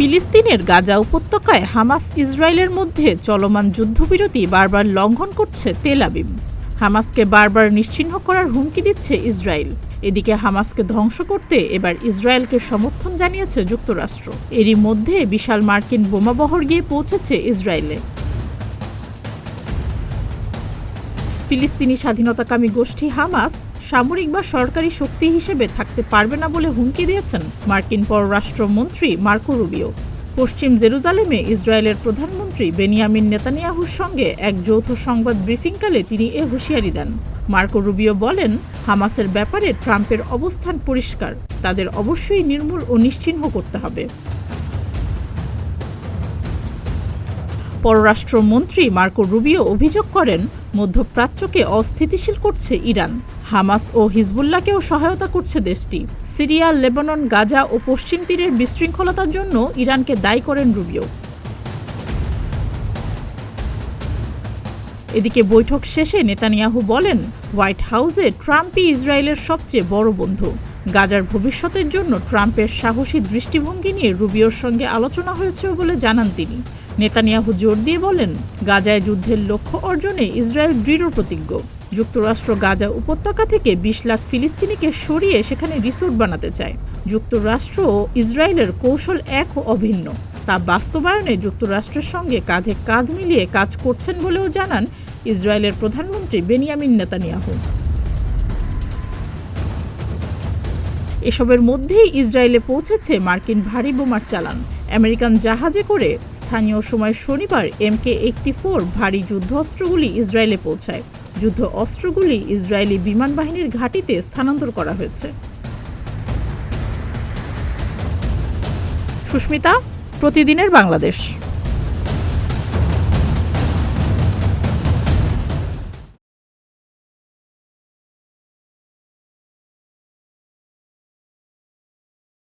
ফিলিস্তিনের গাজা উপত্যকায় হামাস ইসরায়েলের মধ্যে চলমান যুদ্ধবিরতি বারবার লঙ্ঘন করছে তেল আবিব। হামাসকে বারবার নিশ্চিহ্ন করার হুমকি দিচ্ছে ইসরায়েল। এদিকে হামাসকে ধ্বংস করতে এবার ইসরায়েলকে সমর্থন জানিয়েছে যুক্তরাষ্ট্র। এরই মধ্যে বিশাল মার্কিন বোমাবহর গিয়ে পৌঁছেছে ইসরায়েলে। ফিলিস্তিনি স্বাধীনতাকামী গোষ্ঠী হামাস সামরিক বা সরকারি শক্তি হিসেবে থাকতে পারবে না বলে হুমকি দিয়েছেন মার্কিন পররাষ্ট্রমন্ত্রী মার্কো রুবিও। পশ্চিম জেরুজালেমে ইসরায়েলের প্রধানমন্ত্রী বেনিয়ামিন নেতানিয়াহুর সঙ্গে এক যৌথ সংবাদ ব্রিফিংকালে তিনি এ হুঁশিয়ারি দেন। মার্কো রুবিও বলেন, হামাসের ব্যাপারে ট্রাম্পের অবস্থান পরিষ্কার, তাদের অবশ্যই নির্মূল ও নিশ্চিহ্ন করতে হবে। পররাষ্ট্রমন্ত্রী মার্কো রুবিও অভিযোগ করেন, মধ্যপ্রাচ্যকে অস্থিতিশীল করছে ইরান। হামাস ও হিজবুল্লাহকেও সহায়তা করছে দেশটি। সিরিয়া, লেবানন, গাজা ও পশ্চিম তীরের বিশৃঙ্খলতার জন্য ইরানকে দায়ী করেন রুবিও। এদিকে বৈঠক শেষে নেতানিয়াহু বলেন, হোয়াইট হাউসে ট্রাম্পই ইসরায়েলের সবচেয়ে বড় বন্ধু। গাজার ভবিষ্যতের জন্য ট্রাম্পের সাহসী দৃষ্টিভঙ্গি নিয়ে রুবিওর সঙ্গে আলোচনা হয়েছে বলে জানান তিনি। নেতানিয়াহু জোর দিয়ে বলেন, গাজায় যুদ্ধের লক্ষ্য অর্জনে ইসরায়েল দৃঢ় প্রতিজ্ঞ। যুক্তরাষ্ট্র গাজা উপত্যকা থেকে ২০ লাখ ফিলিস্তিনিকে সরিয়ে সেখানে রিসোর্ট বানাতে চায়। যুক্তরাষ্ট্র ও ইসরায়েলের কৌশল এক ও অভিন্ন। তা বাস্তবায়নে যুক্তরাষ্ট্রের সঙ্গে কাঁধে কাঁধ মিলিয়ে কাজ করছেন বলেও জানান ইসরায়েলের প্রধানমন্ত্রী বেনিয়ামিন নেতানিয়াহু। এসবের মধ্যেই ইসরায়েলে পৌঁছেছে মার্কিন ভারী বোমার চালান। আমেরিকান জাহাজে করে স্থানীয় সময় শনিবার MK-84 ভারী যুদ্ধাস্ত্রগুলি ইসরায়েলে পৌঁছায়। যুদ্ধ অস্ত্রগুলি ইসরায়েলি বিমান বাহিনীর ঘাঁটিতে স্থানান্তর করা হয়েছে। সুস্মিতা, প্রতিদিনের বাংলাদেশ।